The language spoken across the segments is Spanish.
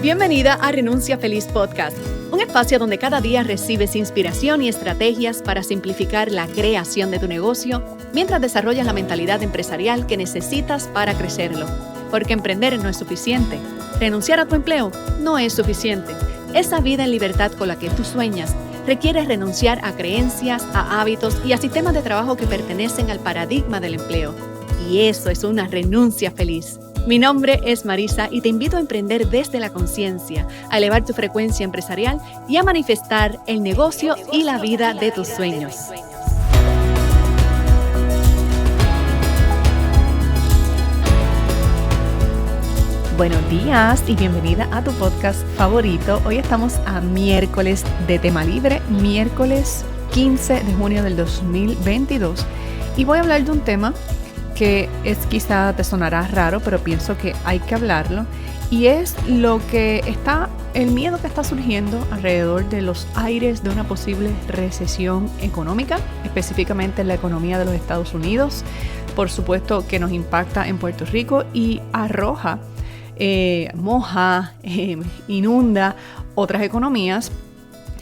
Bienvenida a Renuncia Feliz Podcast, un espacio donde cada día recibes inspiración y estrategias para simplificar la creación de tu negocio mientras desarrollas la mentalidad empresarial que necesitas para crecerlo. Porque emprender no es suficiente. Renunciar a tu empleo no es suficiente. Esa vida en libertad con la que tú sueñas requiere renunciar a creencias, a hábitos y a sistemas de trabajo que pertenecen al paradigma del empleo. Y eso es una renuncia feliz. Mi nombre es Marisa y te invito a emprender desde la conciencia, a elevar tu frecuencia empresarial y a manifestar el negocio y la vida de tus sueños. Buenos días y bienvenida a tu podcast favorito. Hoy estamos a miércoles de tema libre, miércoles 15 de junio del 2022. Y voy a hablar de un tema que quizá te sonará raro, pero pienso que hay que hablarlo. Y es el miedo que está surgiendo alrededor de los aires de una posible recesión económica, específicamente en la economía de los Estados Unidos. Por supuesto que nos impacta en Puerto Rico y arroja, moja, inunda otras economías.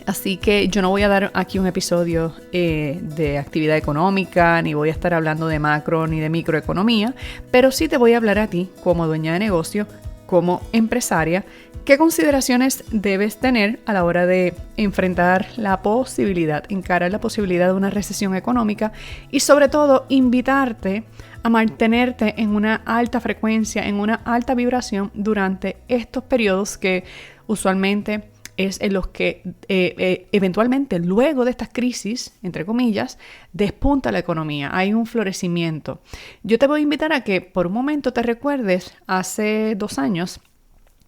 Así que yo no voy a dar aquí un episodio de actividad económica, ni voy a estar hablando de macro ni de microeconomía, pero sí te voy a hablar a ti como dueña de negocio, como empresaria, qué consideraciones debes tener a la hora de encarar la posibilidad de una recesión económica y sobre todo invitarte a mantenerte en una alta frecuencia, en una alta vibración durante estos periodos que usualmente es en los que eventualmente luego de estas crisis, entre comillas, despunta la economía, hay un florecimiento. Yo te voy a invitar a que por un momento te recuerdes hace 2 años,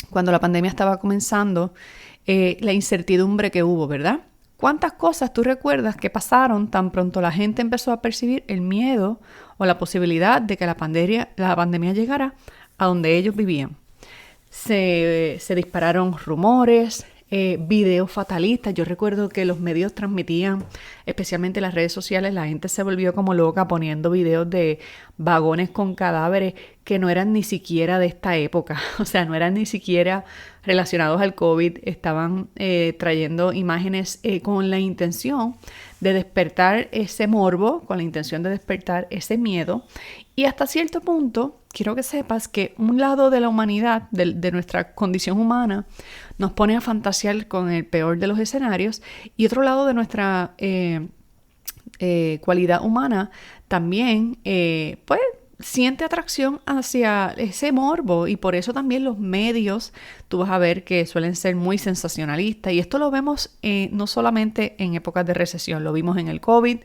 cuando la pandemia estaba comenzando, la incertidumbre que hubo, ¿verdad? ¿Cuántas cosas tú recuerdas que pasaron tan pronto la gente empezó a percibir el miedo o la posibilidad de que la pandemia llegara a donde ellos vivían? Se dispararon rumores, videos fatalistas. Yo recuerdo que los medios transmitían, especialmente las redes sociales, la gente se volvió como loca poniendo videos de vagones con cadáveres que no eran ni siquiera de esta época, o sea, no eran ni siquiera relacionados al COVID, estaban trayendo imágenes con la intención de despertar ese morbo, con la intención de despertar ese miedo. Y hasta cierto punto, quiero que sepas que un lado de la humanidad, de nuestra condición humana, nos pone a fantasear con el peor de los escenarios, y otro lado de nuestra cualidad humana también, pues, siente atracción hacia ese morbo, y por eso también los medios, tú vas a ver que suelen ser muy sensacionalistas, y esto lo vemos no solamente en épocas de recesión, lo vimos en el COVID,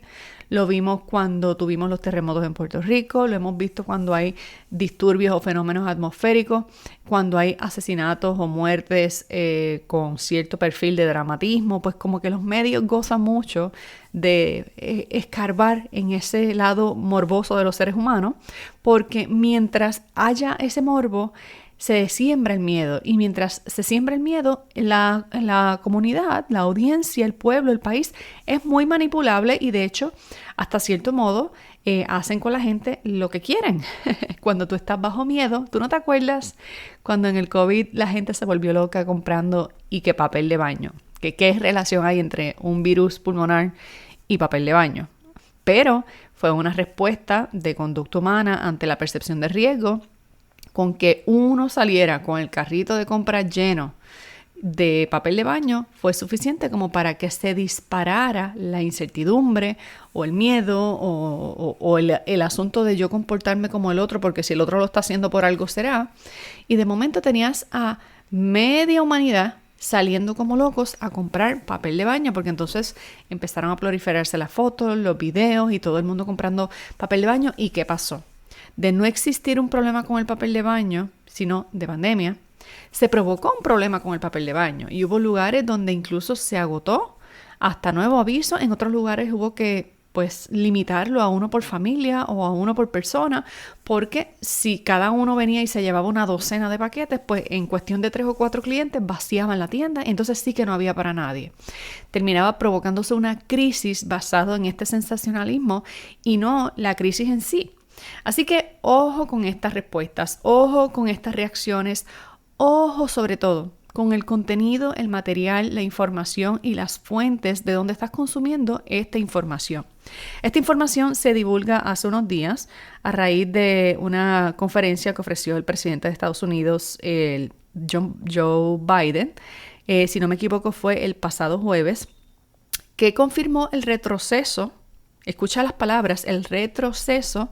lo vimos cuando tuvimos los terremotos en Puerto Rico, lo hemos visto cuando hay disturbios o fenómenos atmosféricos, cuando hay asesinatos o muertes con cierto perfil de dramatismo, pues como que los medios gozan mucho de escarbar en ese lado morboso de los seres humanos, porque mientras haya ese morbo, se siembra el miedo, y mientras se siembra el miedo, la comunidad, la audiencia, el pueblo, el país es muy manipulable, y de hecho, hasta cierto modo, hacen con la gente lo que quieren. Cuando tú estás bajo miedo, ¿tú no te acuerdas cuando en el COVID la gente se volvió loca comprando papel de baño? ¿Qué relación hay entre un virus pulmonar y papel de baño? Pero fue una respuesta de conducta humana ante la percepción de riesgo. Con que uno saliera con el carrito de compra lleno de papel de baño fue suficiente como para que se disparara la incertidumbre o el miedo o el asunto de yo comportarme como el otro, porque si el otro lo está haciendo por algo será. Y de momento tenías a media humanidad saliendo como locos a comprar papel de baño, porque entonces empezaron a proliferarse las fotos, los videos y todo el mundo comprando papel de baño. ¿Y qué pasó? De no existir un problema con el papel de baño, sino de pandemia, se provocó un problema con el papel de baño, y hubo lugares donde incluso se agotó hasta nuevo aviso. En otros lugares hubo que limitarlo a uno por familia o a uno por persona, porque si cada uno venía y se llevaba una docena de paquetes, pues en cuestión de 3 o 4 clientes vaciaban la tienda, y entonces sí que no había para nadie. Terminaba provocándose una crisis basada en este sensacionalismo y no la crisis en sí. Así que ojo con estas respuestas, ojo con estas reacciones, ojo sobre todo con el contenido, el material, la información y las fuentes de donde estás consumiendo esta información. Esta información se divulga hace unos días a raíz de una conferencia que ofreció el presidente de Estados Unidos, Joe Biden, si no me equivoco fue el pasado jueves, que confirmó el retroceso, escucha las palabras, el retroceso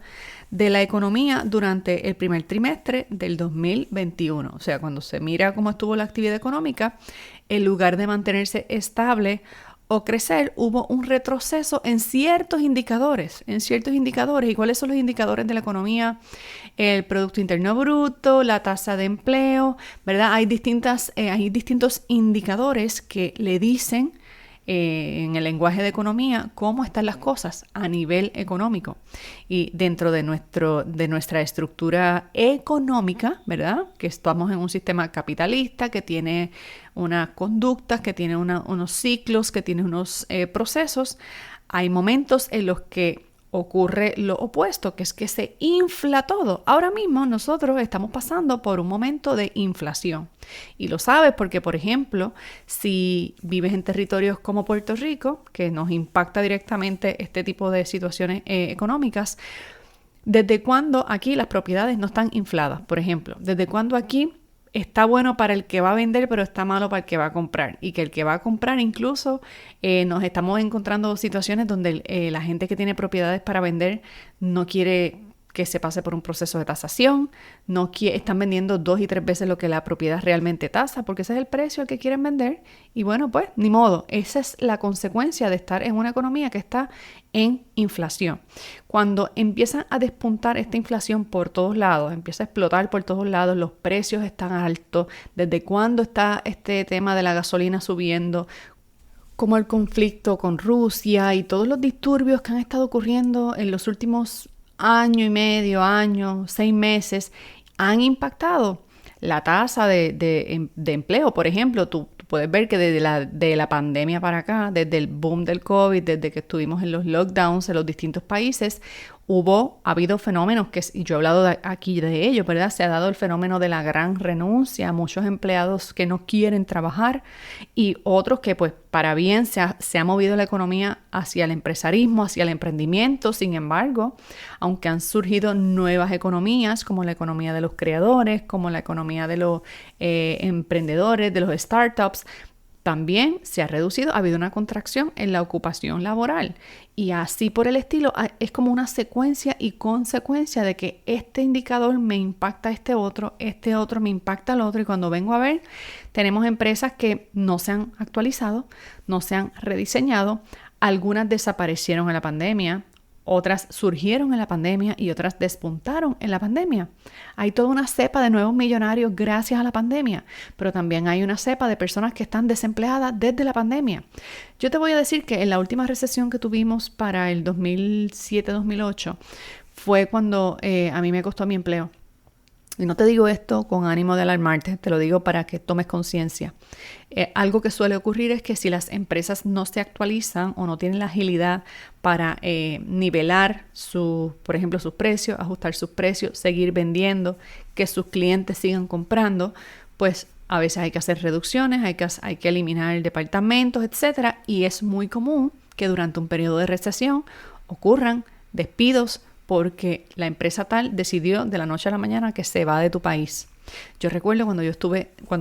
de la economía durante el primer trimestre del 2021. O sea, cuando se mira cómo estuvo la actividad económica, en lugar de mantenerse estable o crecer, hubo un retroceso en ciertos indicadores. ¿Y cuáles son los indicadores de la economía? El Producto Interno Bruto, la tasa de empleo, ¿verdad? Hay distintos indicadores que le dicen en el lenguaje de economía cómo están las cosas a nivel económico. Y dentro de nuestra estructura económica, ¿verdad? Que estamos en un sistema capitalista que tiene unas conductas, que tiene unos ciclos, que tiene unos procesos. Hay momentos en los que ocurre lo opuesto, que es que se infla todo. Ahora mismo nosotros estamos pasando por un momento de inflación. Y lo sabes porque, por ejemplo, si vives en territorios como Puerto Rico, que nos impacta directamente este tipo de situaciones económicas, ¿desde cuándo aquí las propiedades no están infladas? Por ejemplo, ¿desde cuándo aquí está bueno para el que va a vender, pero está malo para el que va a comprar? Y que el que va a comprar incluso nos estamos encontrando situaciones donde la gente que tiene propiedades para vender no quiere que se pase por un proceso de tasación, están vendiendo 2 y 3 veces lo que la propiedad realmente tasa, porque ese es el precio al que quieren vender. Y bueno, pues ni modo, esa es la consecuencia de estar en una economía que está en inflación. Cuando empiezan a despuntar esta inflación por todos lados, empieza a explotar por todos lados, los precios están altos, ¿desde cuándo está este tema de la gasolina subiendo? Como el conflicto con Rusia y todos los disturbios que han estado ocurriendo en los últimos año y medio, 6 meses, han impactado la tasa de empleo. Por ejemplo, tú puedes ver que de la pandemia para acá, desde el boom del COVID, desde que estuvimos en los lockdowns en los distintos países, ha habido fenómenos y yo he hablado aquí de ello, ¿verdad? Se ha dado el fenómeno de la gran renuncia, muchos empleados que no quieren trabajar y otros que pues para bien se ha movido la economía hacia el empresarismo, hacia el emprendimiento. Sin embargo, aunque han surgido nuevas economías como la economía de los creadores, como la economía de los emprendedores, de los startups, también se ha reducido, ha habido una contracción en la ocupación laboral y así por el estilo. Es como una secuencia y consecuencia de que este indicador me impacta a este otro me impacta al otro, y cuando vengo a ver, tenemos empresas que no se han actualizado, no se han rediseñado, algunas desaparecieron en la pandemia, otras surgieron en la pandemia y otras despuntaron en la pandemia. Hay toda una cepa de nuevos millonarios gracias a la pandemia, pero también hay una cepa de personas que están desempleadas desde la pandemia. Yo te voy a decir que en la última recesión que tuvimos para el 2007-2008 fue cuando a mí me costó mi empleo. Y no te digo esto con ánimo de alarmarte, te lo digo para que tomes conciencia. Algo que suele ocurrir es que si las empresas no se actualizan o no tienen la agilidad para nivelar por ejemplo, sus precios, ajustar sus precios, seguir vendiendo, que sus clientes sigan comprando, pues a veces hay que hacer reducciones, hay que eliminar departamentos, etc. Y es muy común que durante un periodo de recesión ocurran despidos, porque la empresa tal decidió de la noche a la mañana que se va de tu país. Yo recuerdo cuando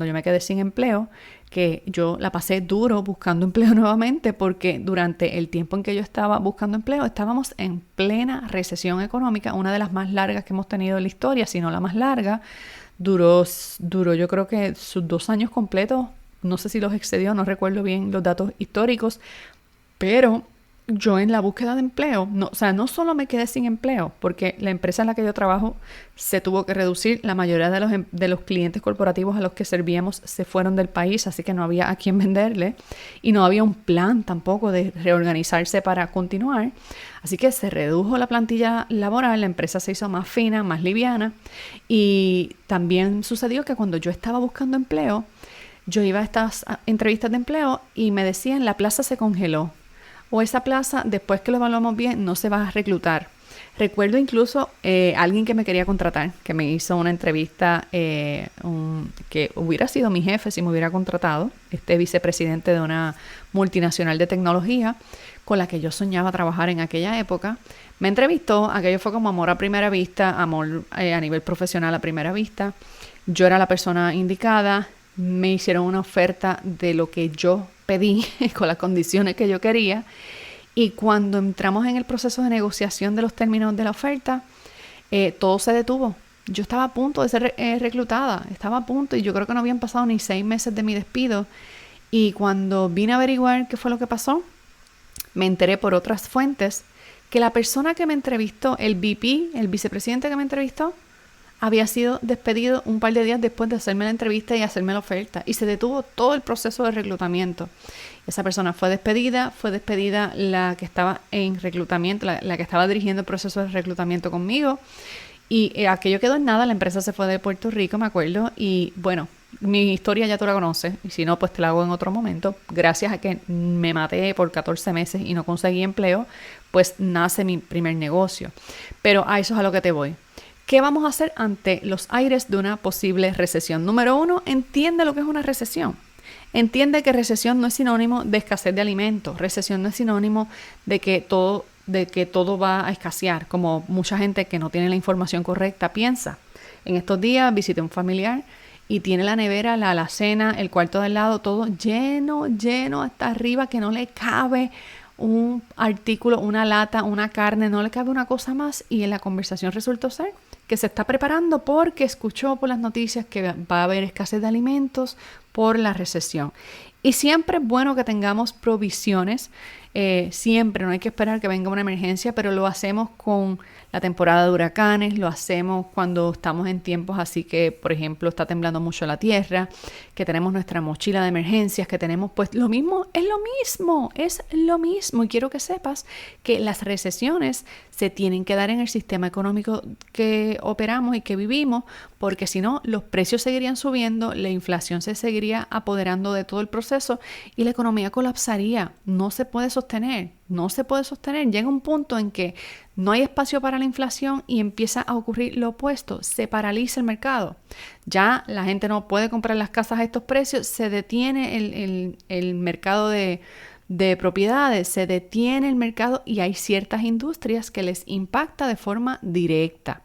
yo me quedé sin empleo, que yo la pasé duro buscando empleo nuevamente, porque durante el tiempo en que yo estaba buscando empleo, estábamos en plena recesión económica, una de las más largas que hemos tenido en la historia, si no la más larga. Duró yo creo que sus 2 años completos, no sé si los excedió, no recuerdo bien los datos históricos, pero yo en la búsqueda de empleo, no solo me quedé sin empleo, porque la empresa en la que yo trabajo se tuvo que reducir, la mayoría de los clientes corporativos a los que servíamos se fueron del país, así que no había a quién venderle y no había un plan tampoco de reorganizarse para continuar, así que se redujo la plantilla laboral, la empresa se hizo más fina, más liviana, y también sucedió que cuando yo estaba buscando empleo, yo iba a estas entrevistas de empleo y me decían: la plaza se congeló, o esa plaza, después que lo evaluamos bien, no se va a reclutar. Recuerdo incluso alguien que me quería contratar, que me hizo una entrevista, que hubiera sido mi jefe si me hubiera contratado, este vicepresidente de una multinacional de tecnología con la que yo soñaba trabajar en aquella época. Me entrevistó, aquello fue como amor a primera vista, amor a nivel profesional a primera vista. Yo era la persona indicada, me hicieron una oferta de lo que yo pedí con las condiciones que yo quería. Y cuando entramos en el proceso de negociación de los términos de la oferta, todo se detuvo. Yo estaba a punto de ser reclutada, estaba a punto y yo creo que no habían pasado ni 6 meses de mi despido. Y cuando vine a averiguar qué fue lo que pasó, me enteré por otras fuentes que la persona que me entrevistó, el VP, el vicepresidente que me entrevistó, había sido despedido un par de días después de hacerme la entrevista y hacerme la oferta. Y se detuvo todo el proceso de reclutamiento. Esa persona fue despedida la que estaba en reclutamiento, la que estaba dirigiendo el proceso de reclutamiento conmigo. Y aquello quedó en nada, la empresa se fue de Puerto Rico, me acuerdo. Y bueno, mi historia ya tú la conoces. Y si no, pues te la hago en otro momento. Gracias a que me maté por 14 meses y no conseguí empleo, pues nace mi primer negocio. Pero a eso es a lo que te voy. ¿Qué vamos a hacer ante los aires de una posible recesión? Número 1, entiende lo que es una recesión. Entiende que recesión no es sinónimo de escasez de alimentos. Recesión no es sinónimo de que todo va a escasear, como mucha gente que no tiene la información correcta piensa. En estos días visité a un familiar y tiene la nevera, la alacena, el cuarto de al lado, todo lleno hasta arriba, que no le cabe un artículo, una lata, una carne, no le cabe una cosa más. Y en la conversación resultó ser que se está preparando porque escuchó por las noticias que va a haber escasez de alimentos por la recesión. Y siempre es bueno que tengamos provisiones, siempre, no hay que esperar que venga una emergencia, pero lo hacemos con la temporada de huracanes, lo hacemos cuando estamos en tiempos así que, por ejemplo, está temblando mucho la tierra, que tenemos nuestra mochila de emergencias, que tenemos pues es lo mismo. Y quiero que sepas que las recesiones se tienen que dar en el sistema económico que operamos y que vivimos, porque si no, los precios seguirían subiendo, la inflación se seguiría apoderando de todo el proceso y la economía colapsaría. No se puede sostener. Llega un punto en que no hay espacio para la inflación y empieza a ocurrir lo opuesto. Se paraliza el mercado. Ya la gente no puede comprar las casas a estos precios, se detiene el mercado de propiedades, se detiene el mercado y hay ciertas industrias que les impacta de forma directa.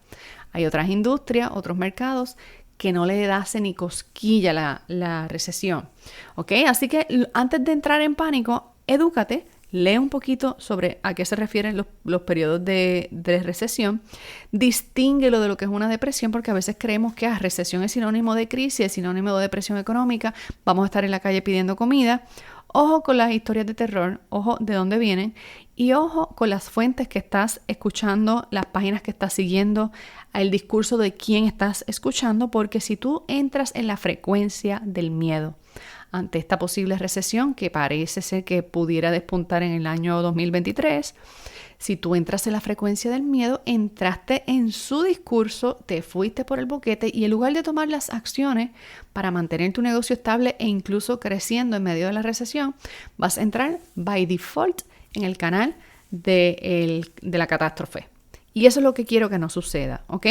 Hay otras industrias, otros mercados que no le hace ni cosquilla la recesión. ¿Ok? Así que antes de entrar en pánico, edúcate, lee un poquito sobre a qué se refieren los periodos de recesión, distínguelo de lo que es una depresión, porque a veces creemos que recesión es sinónimo de crisis, es sinónimo de depresión económica, vamos a estar en la calle pidiendo comida. Ojo con las historias de terror, ojo de dónde vienen y ojo con las fuentes que estás escuchando, las páginas que estás siguiendo, el discurso de quién estás escuchando, porque si tú entras en la frecuencia del miedo ante esta posible recesión que parece ser que pudiera despuntar en el año 2023, si tú entras en la frecuencia del miedo, entraste en su discurso, te fuiste por el boquete y en lugar de tomar las acciones para mantener tu negocio estable e incluso creciendo en medio de la recesión, vas a entrar by default en el canal de la catástrofe. Y eso es lo que quiero que no suceda, ¿ok?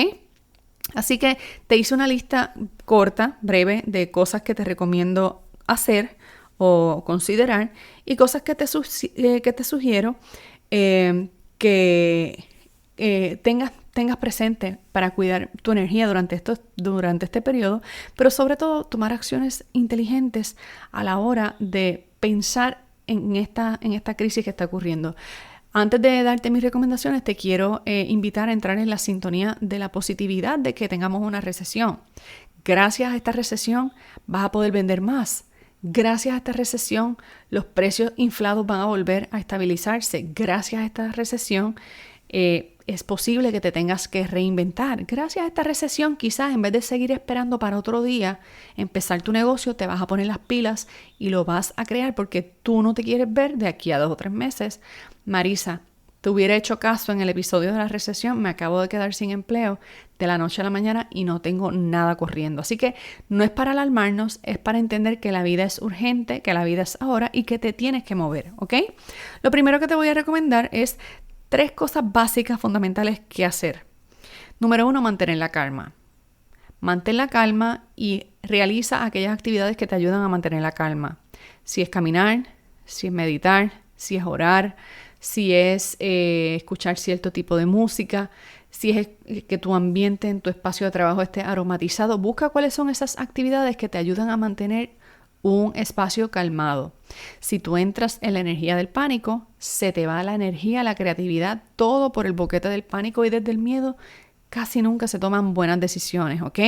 Así que te hice una lista corta, breve, de cosas que te recomiendo hacer o considerar y cosas que te sugiero que tengas presente para cuidar tu energía durante este periodo, pero sobre todo tomar acciones inteligentes a la hora de pensar en esta crisis que está ocurriendo. Antes de darte mis recomendaciones, te quiero invitar a entrar en la sintonía de la positividad de que tengamos una recesión. Gracias a esta recesión vas a poder vender más. Gracias a esta recesión, los precios inflados van a volver a estabilizarse. Gracias a esta recesión, es posible que te tengas que reinventar. Gracias a esta recesión, quizás en vez de seguir esperando para otro día, empezar tu negocio, te vas a poner las pilas y lo vas a crear porque tú no te quieres ver de aquí a 2 o 3 meses. Marisa, te hubiera hecho caso en el episodio de la recesión, me acabo de quedar sin empleo de la noche a la mañana y no tengo nada corriendo. Así que no es para alarmarnos, es para entender que la vida es urgente, que la vida es ahora y que te tienes que mover, ¿ok? Lo primero que te voy a recomendar es 3 cosas básicas fundamentales que hacer. Número 1, mantener la calma. Mantén la calma y realiza aquellas actividades que te ayudan a mantener la calma. Si es caminar, si es meditar, si es orar, si es escuchar cierto tipo de música, si es que tu ambiente en tu espacio de trabajo esté aromatizado, busca cuáles son esas actividades que te ayudan a mantener un espacio calmado. Si tú entras en la energía del pánico, se te va la energía, la creatividad, todo por el boquete del pánico y desde el miedo. Casi nunca se toman buenas decisiones, ¿ok?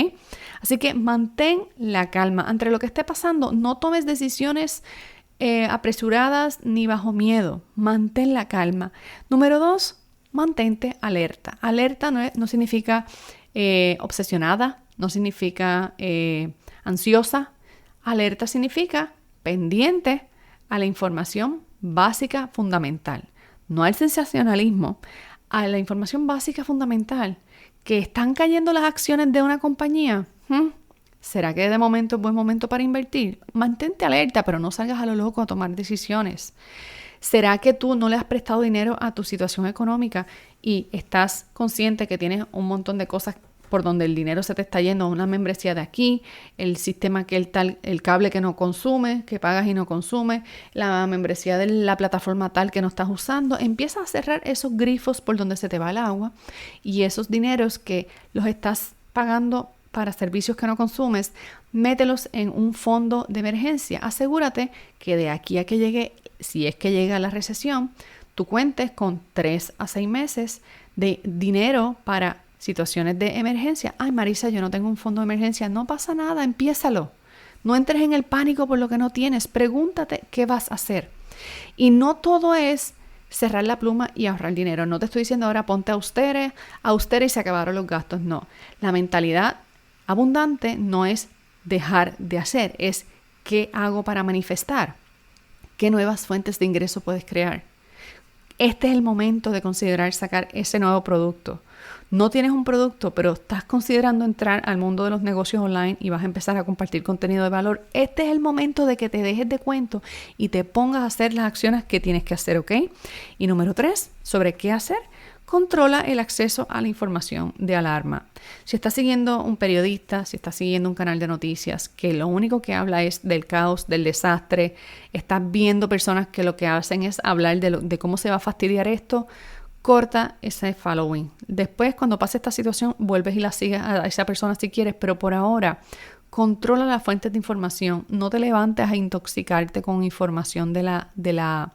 Así que mantén la calma. Ante lo que esté pasando, no tomes decisiones apresuradas ni bajo miedo. Mantén la calma. Número 2, mantente alerta. Alerta no significa obsesionada, no significa ansiosa. Alerta significa pendiente a la información básica fundamental. No al sensacionalismo, a la información básica fundamental. ¿Que están cayendo las acciones de una compañía? ¿Será que de momento es buen momento para invertir? Mantente alerta, pero no salgas a lo loco a tomar decisiones. ¿Será que tú no le has prestado dinero a tu situación económica y estás consciente que tienes un montón de cosas por donde el dinero se te está yendo, una membresía de aquí, el sistema que el cable que no consume, que pagas y no consume, la membresía de la plataforma tal que no estás usando? Empieza a cerrar esos grifos por donde se te va el agua y esos dineros que los estás pagando para servicios que no consumes, mételos en un fondo de emergencia. Asegúrate que de aquí a que llegue, si es que llega la recesión, tú cuentes con 3 a 6 meses de dinero para situaciones de emergencia. Ay, Marisa, yo no tengo un fondo de emergencia. No pasa nada, empiézalo. No entres en el pánico por lo que no tienes. Pregúntate qué vas a hacer. Y no todo es cerrar la pluma y ahorrar dinero. No te estoy diciendo ahora ponte austera y se acabaron los gastos. No. La mentalidad abundante no es dejar de hacer, es qué hago para manifestar. ¿Qué nuevas fuentes de ingreso puedes crear? Este es el momento de considerar sacar ese nuevo producto. No tienes un producto, pero estás considerando entrar al mundo de los negocios online y vas a empezar a compartir contenido de valor. Este es el momento de que te dejes de cuento y te pongas a hacer las acciones que tienes que hacer, ¿ok? Y número 3, sobre qué hacer. Controla el acceso a la información de alarma. Si estás siguiendo un periodista, si estás siguiendo un canal de noticias que lo único que habla es del caos, del desastre, estás viendo personas que lo que hacen es hablar de cómo se va a fastidiar esto, corta ese following. Después, cuando pase esta situación, vuelves y la sigues a esa persona si quieres, pero por ahora, controla las fuentes de información. No te levantes a intoxicarte con información de la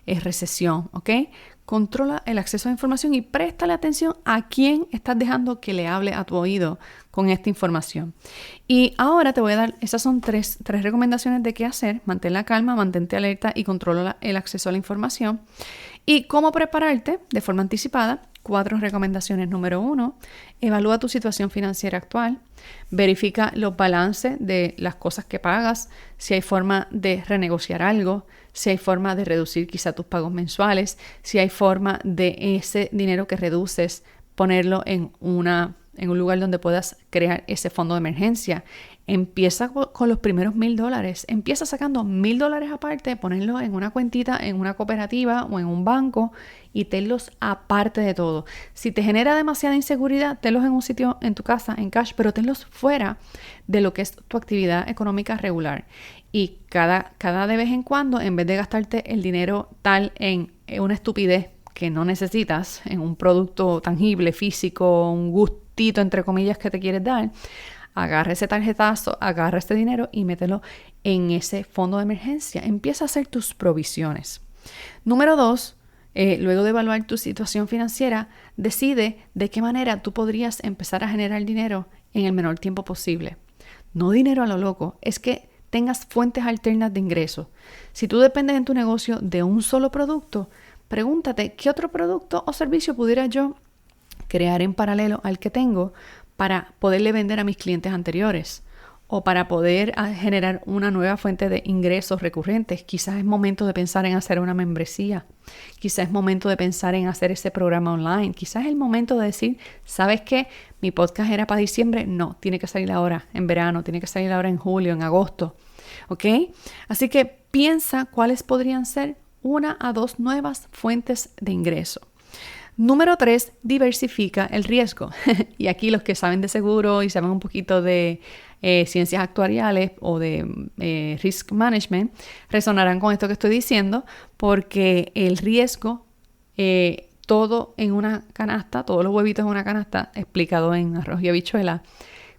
recesión, ¿ok? Controla el acceso a la información y préstale atención a quién estás dejando que le hable a tu oído con esta información. Y ahora te voy a dar, esas son tres recomendaciones de qué hacer. Mantén la calma, mantente alerta y controla el acceso a la información. Y cómo prepararte de forma anticipada. 4 recomendaciones. Número 1, evalúa tu situación financiera actual. Verifica los balances de las cosas que pagas, si hay forma de renegociar algo, si hay forma de reducir quizá tus pagos mensuales, si hay forma de ese dinero que reduces, ponerlo en un lugar donde puedas crear ese fondo de emergencia. Empieza con los primeros $1,000. Empieza sacando $1,000 aparte, ponerlos en una cuentita, en una cooperativa o en un banco y tenlos aparte de todo. Si te genera demasiada inseguridad, tenlos en un sitio en tu casa, en cash, pero tenlos fuera de lo que es tu actividad económica regular. Y cada de vez en cuando, en vez de gastarte el dinero tal en una estupidez que no necesitas, en un producto tangible, físico, un gustito entre comillas que te quieres dar, agarra ese tarjetazo, agarra este dinero y mételo en ese fondo de emergencia. Empieza a hacer tus provisiones. Número 2, luego de evaluar tu situación financiera, decide de qué manera tú podrías empezar a generar dinero en el menor tiempo posible. No dinero a lo loco, es que tengas fuentes alternas de ingresos. Si tú dependes en tu negocio de un solo producto, pregúntate qué otro producto o servicio pudiera yo crear en paralelo al que tengo para poderle vender a mis clientes anteriores o para poder generar una nueva fuente de ingresos recurrentes. Quizás es momento de pensar en hacer una membresía. Quizás es momento de pensar en hacer ese programa online. Quizás es el momento de decir, ¿sabes qué? Mi podcast era para diciembre. No, tiene que salir ahora en verano, tiene que salir ahora en julio, en agosto. ¿Ok? Así que piensa cuáles podrían ser 1 a 2 nuevas fuentes de ingreso. Número 3, diversifica el riesgo. Y aquí los que saben de seguro y saben un poquito de ciencias actuariales o de risk management resonarán con esto que estoy diciendo, porque el riesgo, todo en una canasta, todos los huevitos en una canasta, explicado en Arroz y Habichuela.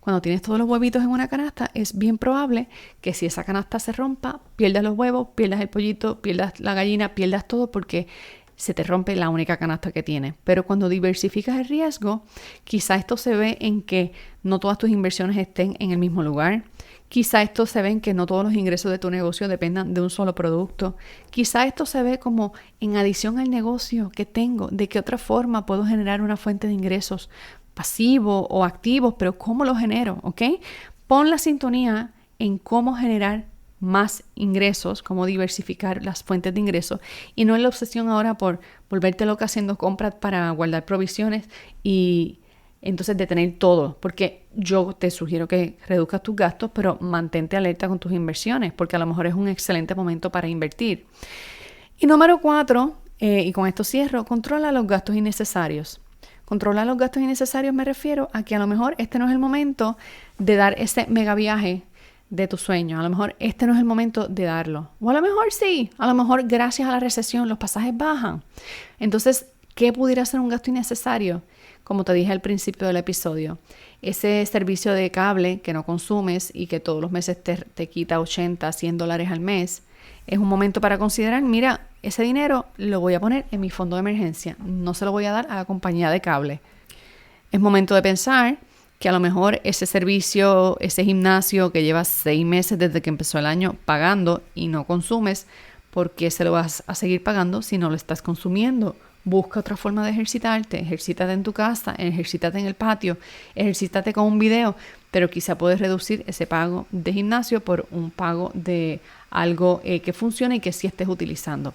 Cuando tienes todos los huevitos en una canasta, es bien probable que si esa canasta se rompa, pierdas los huevos, pierdas el pollito, pierdas la gallina, pierdas todo, porque se te rompe la única canasta que tienes. Pero cuando diversificas el riesgo, quizá esto se ve en que no todas tus inversiones estén en el mismo lugar. Quizá esto se ve en que no todos los ingresos de tu negocio dependan de un solo producto. Quizá esto se ve como en adición al negocio que tengo, de qué otra forma puedo generar una fuente de ingresos pasivos o activos, pero ¿cómo lo genero? ¿Ok? Pon la sintonía en cómo generar más ingresos, cómo diversificar las fuentes de ingresos y no en la obsesión ahora por volverte loca haciendo compras para guardar provisiones y entonces detener todo, porque yo te sugiero que reduzcas tus gastos, pero mantente alerta con tus inversiones, porque a lo mejor es un excelente momento para invertir. Y número 4, y con esto cierro, controla los gastos innecesarios. Controlar los gastos innecesarios me refiero a que a lo mejor este no es el momento de dar ese mega viaje de tu sueño. A lo mejor este no es el momento de darlo. O a lo mejor sí. A lo mejor gracias a la recesión los pasajes bajan. Entonces, ¿qué pudiera ser un gasto innecesario? Como te dije al principio del episodio, ese servicio de cable que no consumes y que todos los meses te quita $80, $100 al mes, es un momento para considerar, mira, ese dinero lo voy a poner en mi fondo de emergencia, no se lo voy a dar a la compañía de cable. Es momento de pensar que a lo mejor ese servicio, ese gimnasio que llevas 6 meses desde que empezó el año pagando y no consumes, ¿por qué se lo vas a seguir pagando si no lo estás consumiendo? Busca otra forma de ejercitarte, ejercítate en tu casa, ejercítate en el patio, ejercítate con un video, pero quizá puedes reducir ese pago de gimnasio por un pago de algo que funcione y que sí estés utilizando.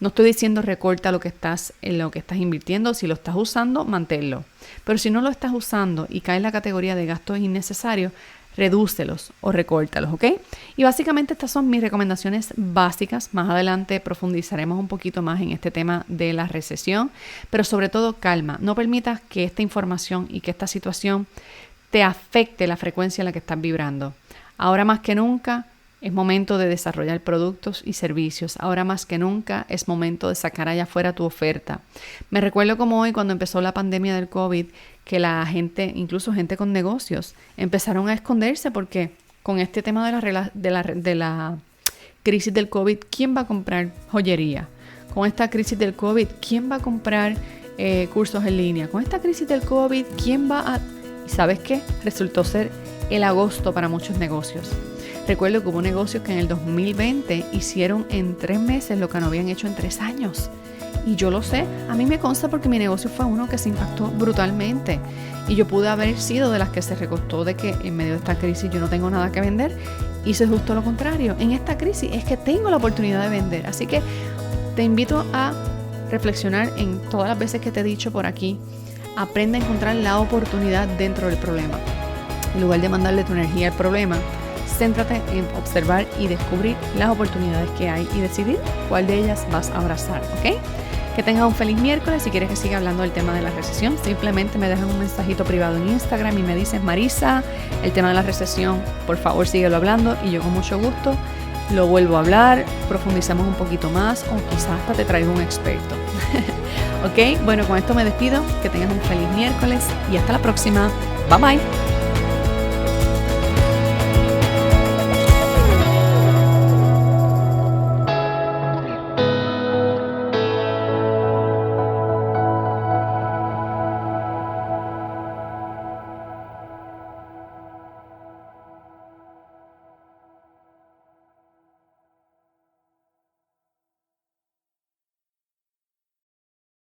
No estoy diciendo recorta en lo que estás invirtiendo, si lo estás usando, manténlo. Pero si no lo estás usando y cae en la categoría de gastos innecesarios, redúcelos o recórtalos, ¿ok? Y básicamente estas son mis recomendaciones básicas. Más adelante profundizaremos un poquito más en este tema de la recesión, pero sobre todo calma. No permitas que esta información y que esta situación te afecte la frecuencia en la que estás vibrando. Ahora más que nunca es momento de desarrollar productos y servicios. Ahora más que nunca es momento de sacar allá afuera tu oferta. Me recuerdo como hoy cuando empezó la pandemia del COVID, que la gente, incluso gente con negocios, empezaron a esconderse porque con este tema de la crisis del COVID, ¿quién va a comprar joyería? Con esta crisis del COVID, ¿quién va a comprar cursos en línea? Con esta crisis del COVID, ¿quién va a...? ¿Y sabes qué? Resultó ser el agosto para muchos negocios. Recuerdo que hubo negocios que en el 2020 hicieron en 3 meses lo que no habían hecho en 3 años. Y yo lo sé, a mí me consta porque mi negocio fue uno que se impactó brutalmente. Y yo pude haber sido de las que se recostó de que en medio de esta crisis yo no tengo nada que vender. Hice justo lo contrario. En esta crisis es que tengo la oportunidad de vender. Así que te invito a reflexionar en todas las veces que te he dicho por aquí. Aprende a encontrar la oportunidad dentro del problema. En lugar de mandarle tu energía al problema, céntrate en observar y descubrir las oportunidades que hay y decidir cuál de ellas vas a abrazar, ¿ok? Que tengas un feliz miércoles. Si quieres que siga hablando del tema de la recesión, simplemente me dejas un mensajito privado en Instagram y me dices, Marisa, el tema de la recesión, por favor síguelo hablando y yo con mucho gusto lo vuelvo a hablar, profundizamos un poquito más o quizás hasta te traigo un experto. ¿Ok? Bueno, con esto me despido. Que tengas un feliz miércoles y hasta la próxima. Bye bye.